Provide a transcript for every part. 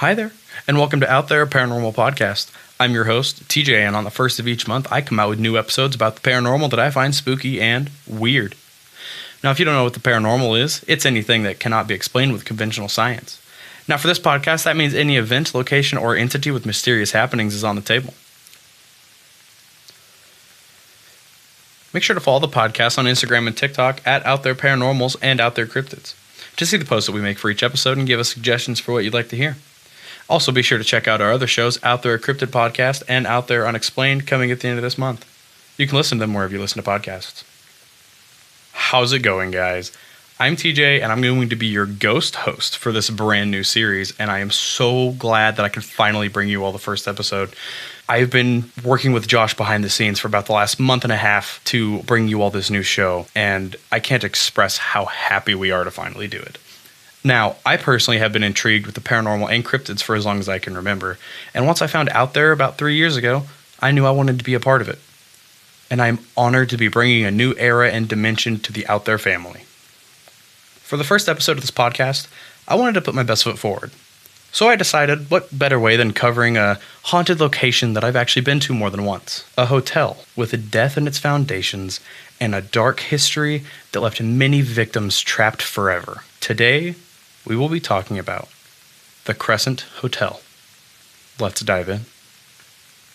Hi there, and welcome to Out There Paranormal Podcast. I'm your host, TJ, and on the first of each month, I come out with new episodes about the paranormal that I find spooky and weird. Now, if you don't know what the paranormal is, it's anything that cannot be explained with conventional science. Now, for this podcast, that means any event, location, or entity with mysterious happenings is on the table. Make sure to follow the podcast on Instagram and TikTok at Out There Paranormals and Out There Cryptids to see the posts that we make for each episode and give us suggestions for what you'd like to hear. Also, be sure to check out our other shows, Out There Cryptid Podcast and Out There Unexplained, coming at the end of this month. You can listen to them wherever you listen to podcasts. How's it going, guys? I'm TJ, and I'm going to be your ghost host for this brand new series, and I am so glad that I can finally bring you all the first episode. I've been working with Josh behind the scenes for about the last month and a half to bring you all this new show, and I can't express how happy we are to finally do it. Now, I personally have been intrigued with the paranormal and cryptids for as long as I can remember, and once I found Out There about 3 years ago, I knew I wanted to be a part of it. And I'm honored to be bringing a new era and dimension to the Out There family. For the first episode of this podcast, I wanted to put my best foot forward. So I decided, what better way than covering a haunted location that I've actually been to more than once. A hotel with a death in its foundations and a dark history that left many victims trapped forever. Today, we will be talking about the Crescent Hotel. Let's dive in.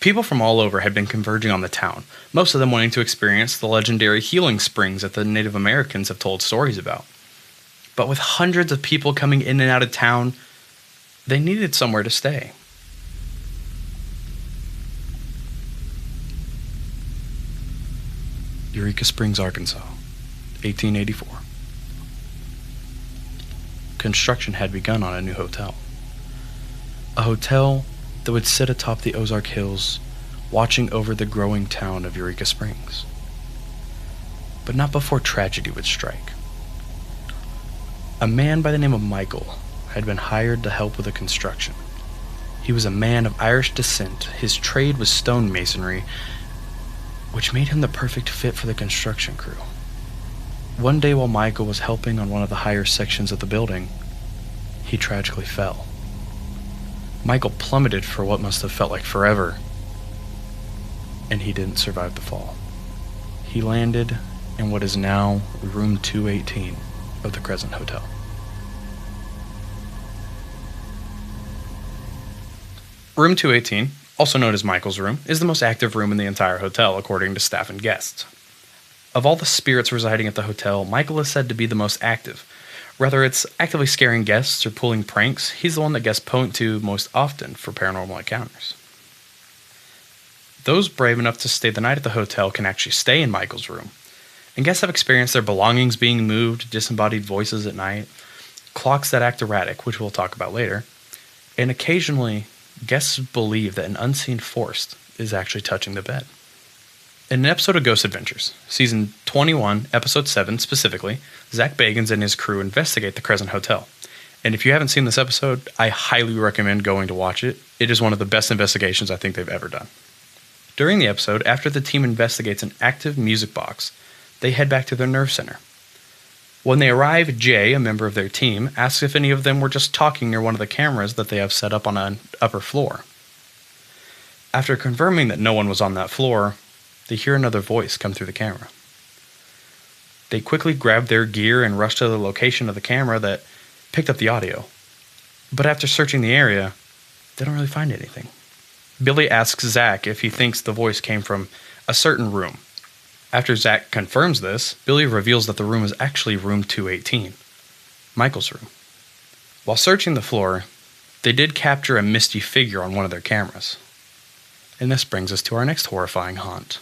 People from all over had been converging on the town, most of them wanting to experience the legendary healing springs that the Native Americans have told stories about. But with hundreds of people coming in and out of town, they needed somewhere to stay. Eureka Springs, Arkansas, 1884. Construction had begun on a new hotel. A hotel that would sit atop the Ozark Hills, watching over the growing town of Eureka Springs. But not before tragedy would strike. A man by the name of Michael had been hired to help with the construction. He was a man of Irish descent. His trade was stonemasonry, which made him the perfect fit for the construction crew. One day while Michael was helping on one of the higher sections of the building, he tragically fell. Michael plummeted for what must have felt like forever, and he didn't survive the fall. He landed in what is now room 218 of the Crescent Hotel. Room 218, also known as Michael's room, is the most active room in the entire hotel, according to staff and guests. Of all the spirits residing at the hotel, Michael is said to be the most active. Whether it's actively scaring guests or pulling pranks, he's the one that guests point to most often for paranormal encounters. Those brave enough to stay the night at the hotel can actually stay in Michael's room, and guests have experienced their belongings being moved, disembodied voices at night, clocks that act erratic, which we'll talk about later, and occasionally, guests believe that an unseen force is actually touching the bed. In an episode of Ghost Adventures, Season 21, Episode 7 specifically, Zach Bagans and his crew investigate the Crescent Hotel. And if you haven't seen this episode, I highly recommend going to watch it. It is one of the best investigations I think they've ever done. During the episode, after the team investigates an active music box, they head back to their nerve center. When they arrive, Jay, a member of their team, asks if any of them were just talking near one of the cameras that they have set up on an upper floor. After confirming that no one was on that floor, they hear another voice come through the camera. They quickly grab their gear and rush to the location of the camera that picked up the audio. But after searching the area, they don't really find anything. Billy asks Zach if he thinks the voice came from a certain room. After Zach confirms this, Billy reveals that the room is actually room 218, Michael's room. While searching the floor, they did capture a misty figure on one of their cameras. And this brings us to our next horrifying haunt.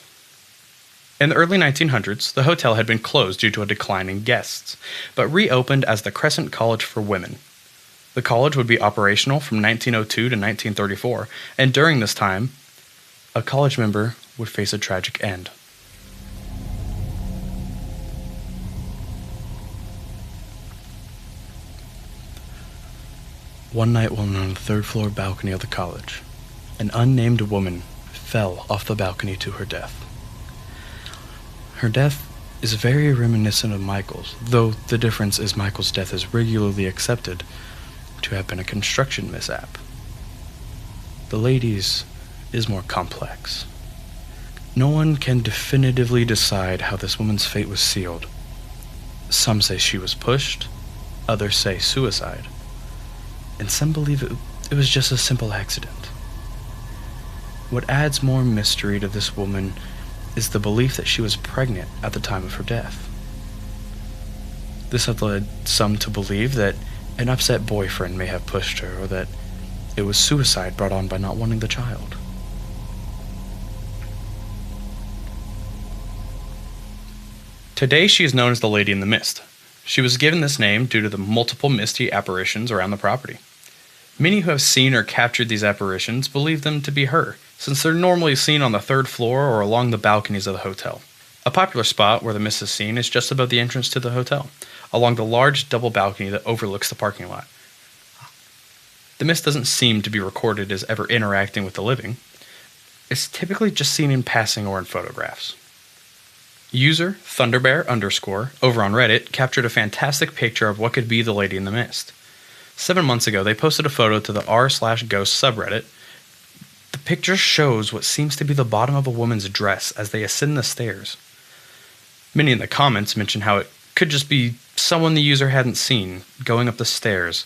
In the early 1900s, the hotel had been closed due to a decline in guests, but reopened as the Crescent College for Women. The college would be operational from 1902 to 1934, and during this time, a college member would face a tragic end. One night while on the third-floor balcony of the college, an unnamed woman fell off the balcony to her death. Her death is very reminiscent of Michael's, though the difference is Michael's death is regularly accepted to have been a construction mishap, The lady's is more complex. No one can definitively decide how this woman's fate was sealed. Some say she was pushed, others say suicide, and some believe it was just a simple accident. What adds more mystery to this woman is the belief that she was pregnant at the time of her death. This had led some to believe that an upset boyfriend may have pushed her, or that it was suicide brought on by not wanting the child. Today she is known as the Lady in the Mist. She was given this name due to the multiple misty apparitions around the property. Many who have seen or captured these apparitions believe them to be her, since they're normally seen on the third floor or along the balconies of the hotel. A popular spot where the mist is seen is just above the entrance to the hotel, along the large double balcony that overlooks the parking lot. The mist doesn't seem to be recorded as ever interacting with the living. It's typically just seen in passing or in photographs. User Thunderbear _ over on Reddit captured a fantastic picture of what could be the Lady in the Mist. 7 months ago, they posted a photo to the r/ghost subreddit. The picture shows what seems to be the bottom of a woman's dress as they ascend the stairs. Many in the comments mention how it could just be someone the user hadn't seen going up the stairs.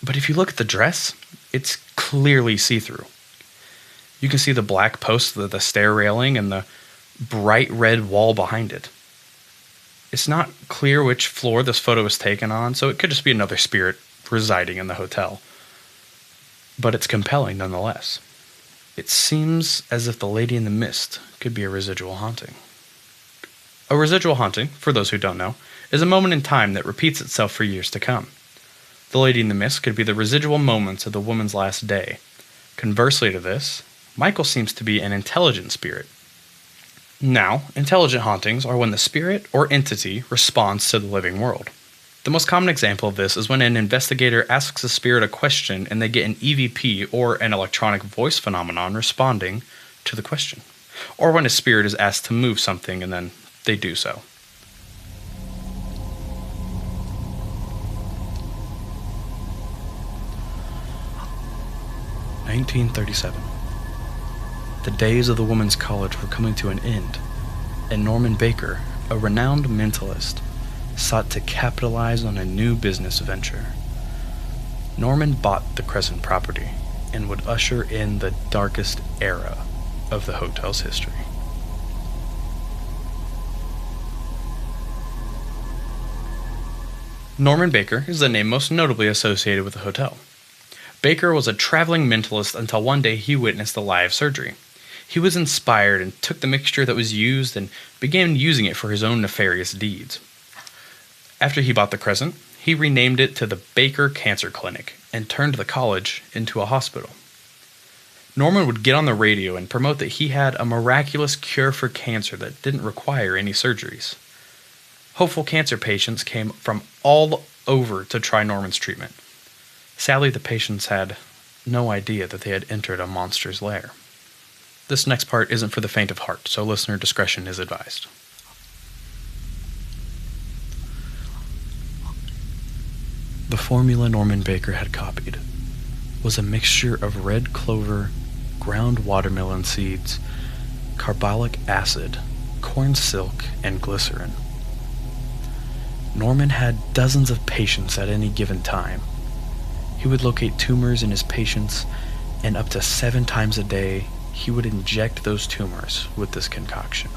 But if you look at the dress, it's clearly see-through. You can see the black post of the stair railing and the bright red wall behind it. It's not clear which floor this photo was taken on, so it could just be another spirit residing in the hotel. But it's compelling nonetheless. It seems as if the Lady in the Mist could be a residual haunting. A residual haunting, for those who don't know, is a moment in time that repeats itself for years to come. The Lady in the Mist could be the residual moments of the woman's last day. Conversely to this, Michael seems to be an intelligent spirit. Now, intelligent hauntings are when the spirit or entity responds to the living world. The most common example of this is when an investigator asks a spirit a question and they get an EVP or an electronic voice phenomenon responding to the question. Or when a spirit is asked to move something and then they do so. (1937). The days of the women's college were coming to an end, and Norman Baker, a renowned mentalist, sought to capitalize on a new business venture. Norman bought the Crescent property and would usher in the darkest era of the hotel's history. Norman Baker is the name most notably associated with the hotel. Baker was a traveling mentalist until one day he witnessed a live surgery. He was inspired and took the mixture that was used and began using it for his own nefarious deeds. After he bought the Crescent, he renamed it to the Baker Cancer Clinic and turned the college into a hospital. Norman would get on the radio and promote that he had a miraculous cure for cancer that didn't require any surgeries. Hopeful cancer patients came from all over to try Norman's treatment. Sadly, the patients had no idea that they had entered a monster's lair. This next part isn't for the faint of heart, so listener discretion is advised. The formula Norman Baker had copied was a mixture of red clover, ground watermelon seeds, carbolic acid, corn silk, and glycerin. Norman had dozens of patients at any given time. He would locate tumors in his patients, and up to 7 times a day, he would inject those tumors with this concoction.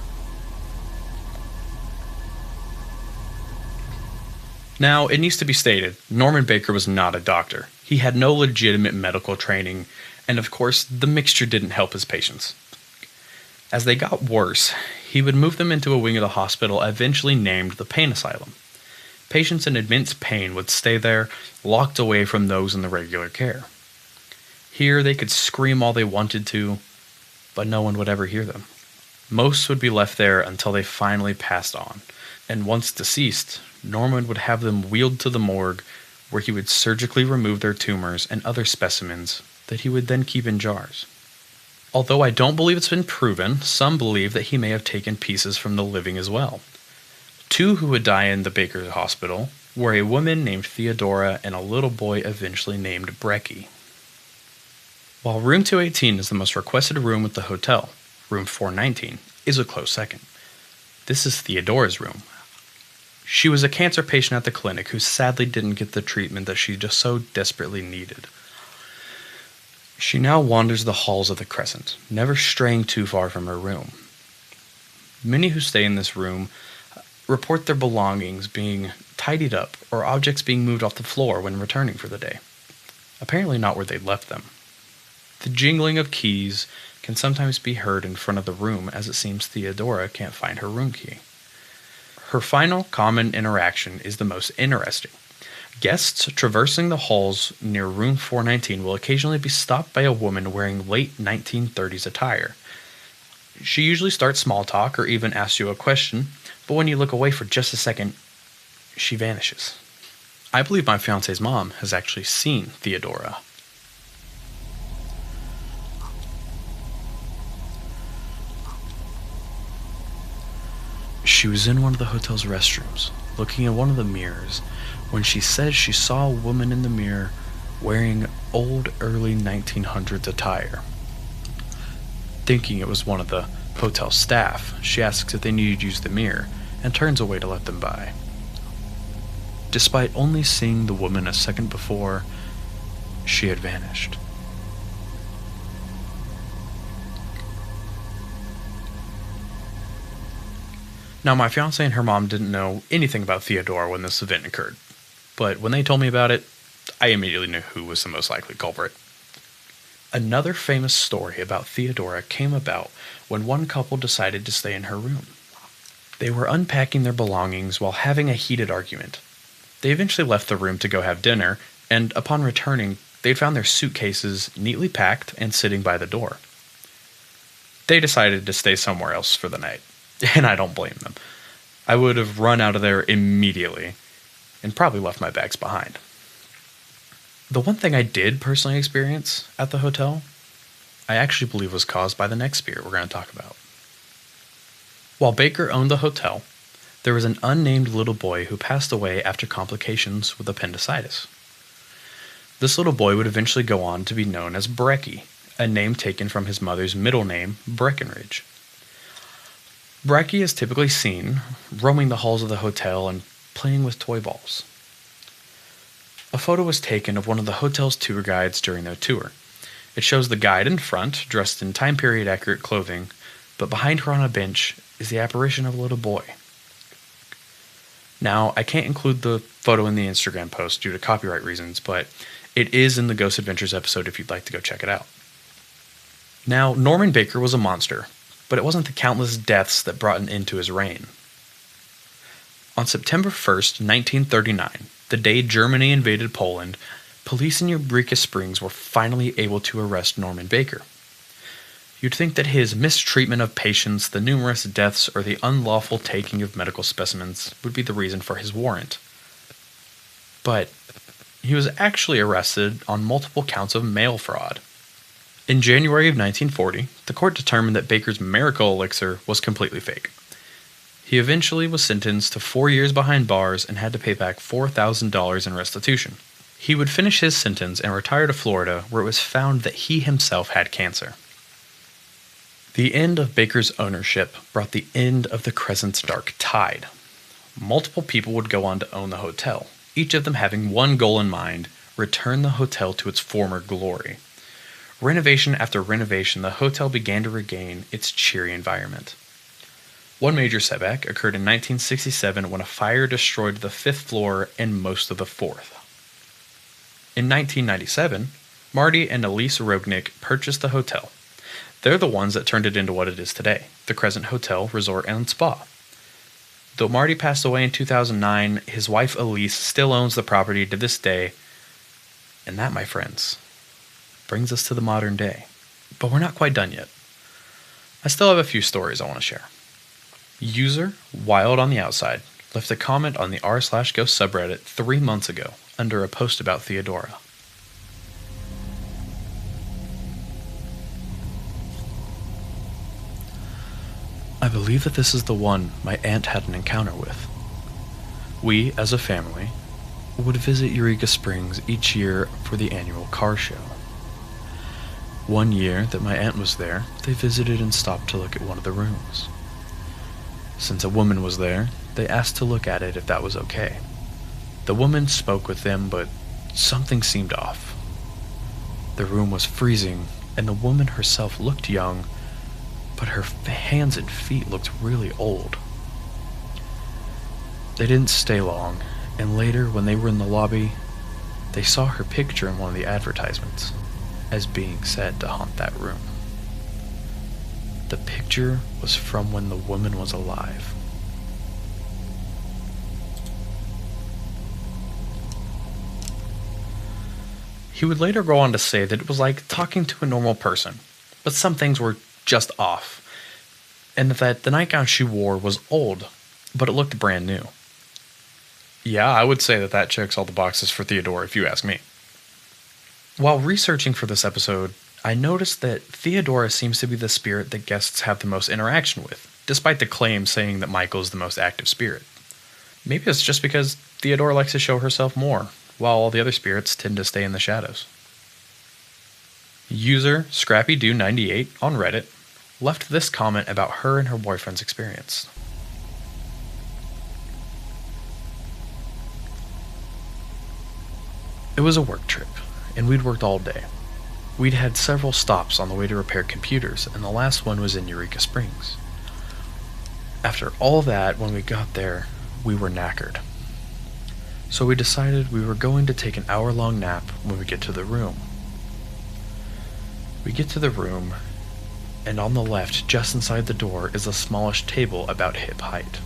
Now, it needs to be stated, Norman Baker was not a doctor. He had no legitimate medical training, and of course, the mixture didn't help his patients. As they got worse, he would move them into a wing of the hospital eventually named the Pain Asylum. Patients in immense pain would stay there, locked away from those in the regular care. Here, they could scream all they wanted to, but no one would ever hear them. Most would be left there until they finally passed on, and once deceased, Norman would have them wheeled to the morgue, where he would surgically remove their tumors and other specimens that he would then keep in jars. Although I don't believe it's been proven, some believe that he may have taken pieces from the living as well. 2 who would die in the Baker Hospital were a woman named Theodora and a little boy eventually named Brecky. While room 218 is the most requested room at the hotel, room 419 is a close second. This is Theodora's room. She was a cancer patient at the clinic who sadly didn't get the treatment that she just so desperately needed. She now wanders the halls of the Crescent, never straying too far from her room. Many who stay in this room report their belongings being tidied up or objects being moved off the floor when returning for the day. Apparently not where they left them. The jingling of keys can sometimes be heard in front of the room, as it seems Theodora can't find her room key. Her final common interaction is the most interesting. Guests traversing the halls near room 419 will occasionally be stopped by a woman wearing late 1930s attire. She usually starts small talk or even asks you a question, but when you look away for just a second, she vanishes. I believe my fiance's mom has actually seen Theodora. She was in one of the hotel's restrooms, looking in one of the mirrors, when she says she saw a woman in the mirror wearing old early 1900s attire. Thinking it was one of the hotel staff, she asks if they needed to use the mirror and turns away to let them by. Despite only seeing the woman a second before, she had vanished. Now, my fiancée and her mom didn't know anything about Theodora when this event occurred, but when they told me about it, I immediately knew who was the most likely culprit. Another famous story about Theodora came about when one couple decided to stay in her room. They were unpacking their belongings while having a heated argument. They eventually left the room to go have dinner, and upon returning, they'd found their suitcases neatly packed and sitting by the door. They decided to stay somewhere else for the night, and I don't blame them. I would have run out of there immediately and probably left my bags behind. The one thing I did personally experience at the hotel, I actually believe was caused by the next spirit we're going to talk about. While Baker owned the hotel, there was an unnamed little boy who passed away after complications with appendicitis. This little boy would eventually go on to be known as Brecky, a name taken from his mother's middle name, Breckenridge. Brecky is typically seen roaming the halls of the hotel and playing with toy balls. A photo was taken of one of the hotel's tour guides during their tour. It shows the guide in front, dressed in time period accurate clothing, but behind her on a bench is the apparition of a little boy. Now, I can't include the photo in the Instagram post due to copyright reasons, but it is in the Ghost Adventures episode if you'd like to go check it out. Now, Norman Baker was a monster, but it wasn't the countless deaths that brought an end to his reign. On September 1st, 1939, the day Germany invaded Poland, police in Eureka Springs were finally able to arrest Norman Baker. You'd think that his mistreatment of patients, the numerous deaths, or the unlawful taking of medical specimens would be the reason for his warrant. But he was actually arrested on multiple counts of mail fraud. In January of 1940, the court determined that Baker's miracle elixir was completely fake. He eventually was sentenced to 4 years behind bars and had to pay back $4,000 in restitution. He would finish his sentence and retire to Florida, where it was found that he himself had cancer. The end of Baker's ownership brought the end of the Crescent's dark tide. Multiple people would go on to own the hotel, each of them having one goal in mind: return the hotel to its former glory. Renovation after renovation, the hotel began to regain its cheery environment. One major setback occurred in 1967 when a fire destroyed the 5th floor and most of the 4th. In 1997, Marty and Elise Rognick purchased the hotel. They're the ones that turned it into what it is today, the Crescent Hotel, Resort and Spa. Though Marty passed away in 2009, his wife Elise still owns the property to this day. And that, my friends, brings us to the modern day. But we're not quite done yet. I still have a few stories I want to share. User Wild on the Outside left a comment on the r/ghost subreddit 3 months ago under a post about Theodora. I believe that this is the one my aunt had an encounter with. We, as a family, would visit Eureka Springs each year for the annual car show. One year that my aunt was there, they visited and stopped to look at one of the rooms. Since a woman was there, they asked to look at it if that was okay. The woman spoke with them, but something seemed off. The room was freezing, and the woman herself looked young, but her hands and feet looked really old. They didn't stay long, and later, when they were in the lobby, they saw her picture in one of the advertisements as being said to haunt that room. The picture was from when the woman was alive. He would later go on to say that it was like talking to a normal person, but some things were just off, and that the nightgown she wore was old, but it looked brand new. Yeah, I would say that checks all the boxes for Theodora, if you ask me. While researching for this episode, I noticed that Theodora seems to be the spirit that guests have the most interaction with, despite the claim saying that Michael is the most active spirit. Maybe it's just because Theodora likes to show herself more, while all the other spirits tend to stay in the shadows. User ScrappyDoo98 on Reddit left this comment about her and her boyfriend's experience. It was a work trip, and we'd worked all day. We'd had several stops on the way to repair computers, and the last one was in Eureka Springs. After all that, when we got there, we were knackered. So we decided we were going to take an hour-long nap when we get to the room. We get to the room, and on the left, just inside the door, is a smallish table about hip height.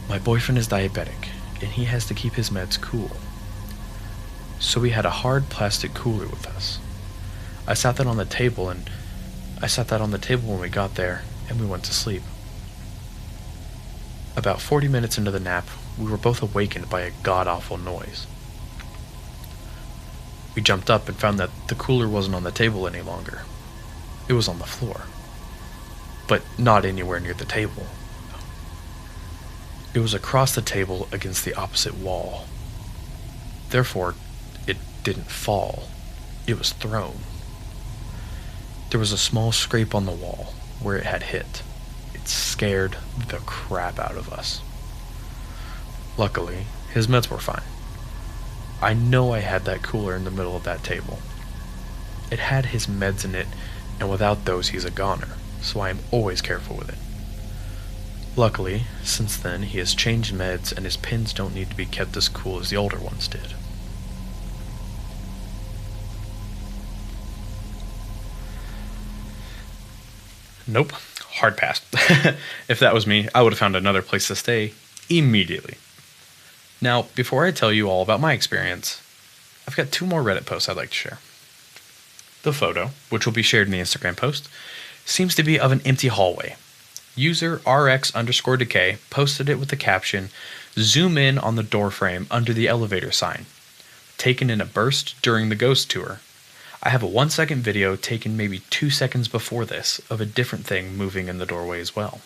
My boyfriend is diabetic, and he has to keep his meds cool. So we had a hard plastic cooler with us. I sat that on the table when we got there, and we went to sleep. About 40 minutes into the nap, we were both awakened by a god-awful noise. We jumped up and found that the cooler wasn't on the table any longer. It was on the floor, but not anywhere near the table. It was across the table against the opposite wall. Therefore, it didn't fall. It was thrown. There was a small scrape on the wall where it had hit. It scared the crap out of us. Luckily, his meds were fine. I know I had that cooler in the middle of that table. It had his meds in it, and without those he's a goner, so I am always careful with it. Luckily, since then he has changed meds and his pins don't need to be kept as cool as the older ones did. Nope, hard pass. If that was me, I would have found another place to stay immediately. Now, before I tell you all about my experience, I've got 2 more Reddit posts I'd like to share. The photo, which will be shared in the Instagram post, seems to be of an empty hallway. User RX_decay posted it with the caption, "Zoom in on the doorframe under the elevator sign. Taken in a burst during the ghost tour. I have a 1-second video taken maybe 2 seconds before this of a different thing moving in the doorway as well."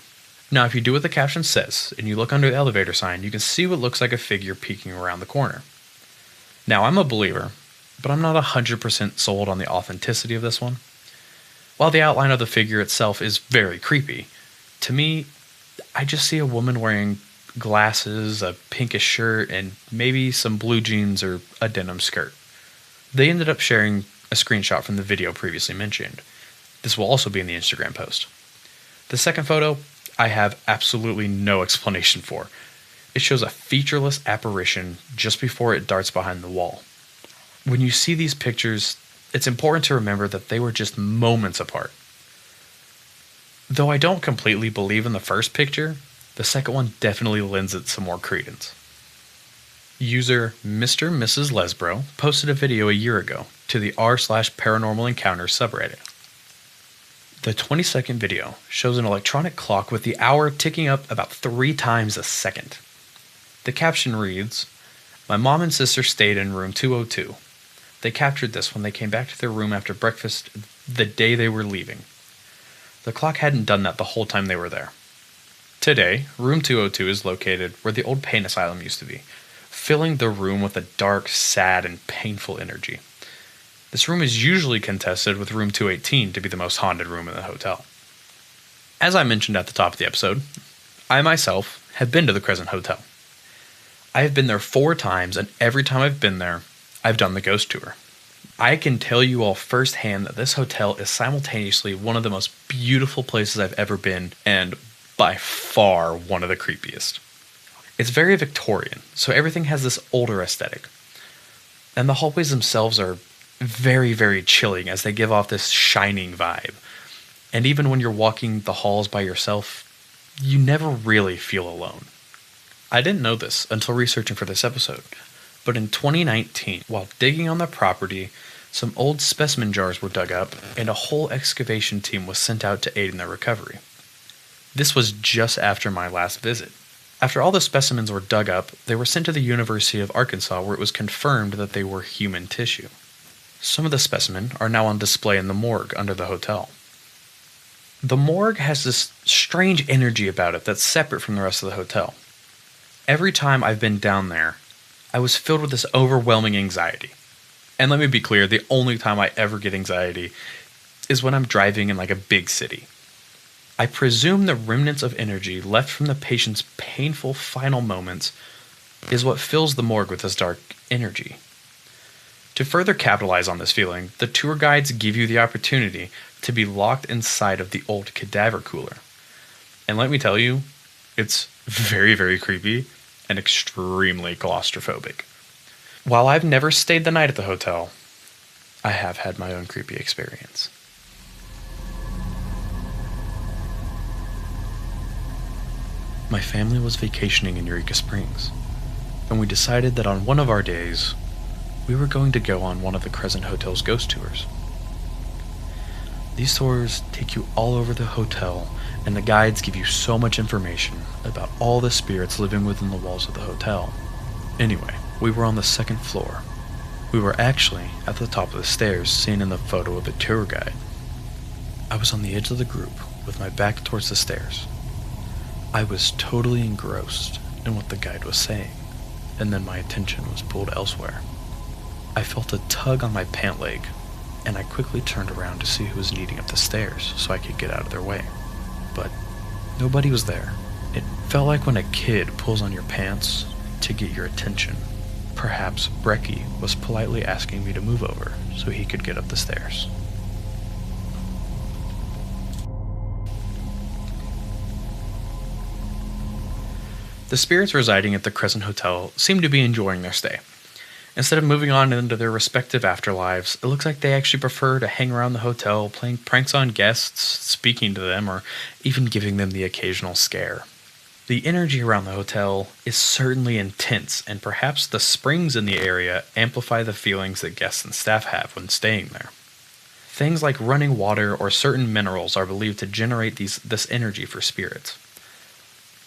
Now, if you do what the caption says, and you look under the elevator sign, you can see what looks like a figure peeking around the corner. Now, I'm a believer, but I'm not 100% sold on the authenticity of this one. While the outline of the figure itself is very creepy, to me, I just see a woman wearing glasses, a pinkish shirt, and maybe some blue jeans or a denim skirt. They ended up sharing a screenshot from the video previously mentioned. This will also be in the Instagram post. The second photo, I have absolutely no explanation for. It shows a featureless apparition just before it darts behind the wall. When you see these pictures, it's important to remember that they were just moments apart. Though I don't completely believe in the first picture, the second one definitely lends it some more credence. User Mr. Mrs. Lesbro posted a video a year ago to the r/paranormal encounters subreddit. The 20-second video shows an electronic clock with the hour ticking up about 3 times a second. The caption reads, "My mom and sister stayed in room 202. They captured this when they came back to their room after breakfast the day they were leaving. The clock hadn't done that the whole time they were there. Today, room 202 is located where the old pain asylum used to be, filling the room with a dark, sad, and painful energy. This room is usually contested with room 218 to be the most haunted room in the hotel. As I mentioned at the top of the episode, I myself have been to the Crescent Hotel. I have been there 4 times, and every time I've been there, I've done the ghost tour. I can tell you all firsthand that this hotel is simultaneously one of the most beautiful places I've ever been, and by far one of the creepiest. It's very Victorian, so everything has this older aesthetic. And the hallways themselves are very, very chilling as they give off this shining vibe. And even when you're walking the halls by yourself, you never really feel alone. I didn't know this until researching for this episode, but in 2019, while digging on the property, some old specimen jars were dug up and a whole excavation team was sent out to aid in their recovery. This was just after my last visit. After all the specimens were dug up, they were sent to the University of Arkansas where it was confirmed that they were human tissue. Some of the specimens are now on display in the morgue under the hotel. The morgue has this strange energy about it that's separate from the rest of the hotel. Every time I've been down there, I was filled with this overwhelming anxiety. And let me be clear, the only time I ever get anxiety is when I'm driving in like a big city. I presume the remnants of energy left from the patient's painful final moments is what fills the morgue with this dark energy. To further capitalize on this feeling, the tour guides give you the opportunity to be locked inside of the old cadaver cooler. And let me tell you, it's very, very creepy and extremely claustrophobic. While I've never stayed the night at the hotel, I have had my own creepy experience. My family was vacationing in Eureka Springs, and we decided that on one of our days, we were going to go on one of the Crescent Hotel's ghost tours. These tours take you all over the hotel, and the guides give you so much information about all the spirits living within the walls of the hotel. Anyway, we were on the 2nd floor. We were actually at the top of the stairs seen in the photo of a tour guide. I was on the edge of the group with my back towards the stairs. I was totally engrossed in what the guide was saying, and then my attention was pulled elsewhere. I felt a tug on my pant leg, and I quickly turned around to see who was needing up the stairs so I could get out of their way. But nobody was there. It felt like when a kid pulls on your pants to get your attention. Perhaps Brecky was politely asking me to move over so he could get up the stairs. The spirits residing at the Crescent Hotel seem to be enjoying their stay. Instead of moving on into their respective afterlives, it looks like they actually prefer to hang around the hotel, playing pranks on guests, speaking to them, or even giving them the occasional scare. The energy around the hotel is certainly intense, and perhaps the springs in the area amplify the feelings that guests and staff have when staying there. Things like running water or certain minerals are believed to generate this energy for spirits.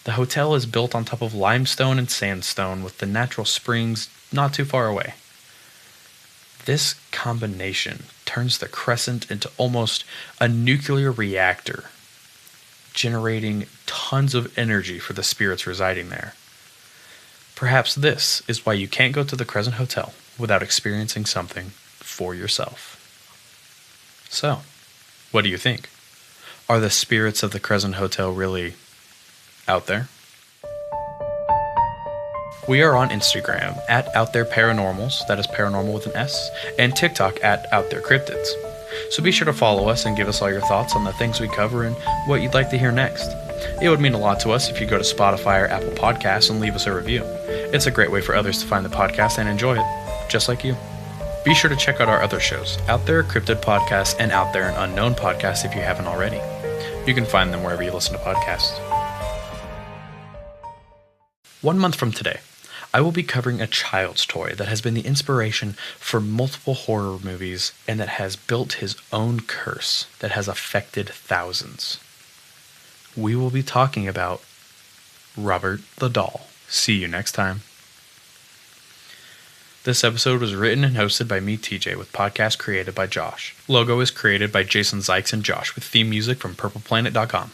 The hotel is built on top of limestone and sandstone with the natural springs not too far away. This combination turns the Crescent into almost a nuclear reactor, generating tons of energy for the spirits residing there. Perhaps this is why you can't go to the Crescent Hotel without experiencing something for yourself. So, what do you think? Are the spirits of the Crescent Hotel really out there? We are on Instagram at OutThereParanormals, that is paranormal with an S, and TikTok at OutThereCryptids. So be sure to follow us and give us all your thoughts on the things we cover and what you'd like to hear next. It would mean a lot to us if you go to Spotify or Apple Podcasts and leave us a review. It's a great way for others to find the podcast and enjoy it, just like you. Be sure to check out our other shows, Out There Cryptid Podcast and Out There an Unknown Podcast if you haven't already. You can find them wherever you listen to podcasts. 1 month from today, I will be covering a child's toy that has been the inspiration for multiple horror movies and that has built his own curse that has affected thousands. We will be talking about Robert the Doll. See you next time. This episode was written and hosted by me, TJ, with podcast created by Josh. Logo is created by Jason Zykes and Josh, with theme music from purpleplanet.com.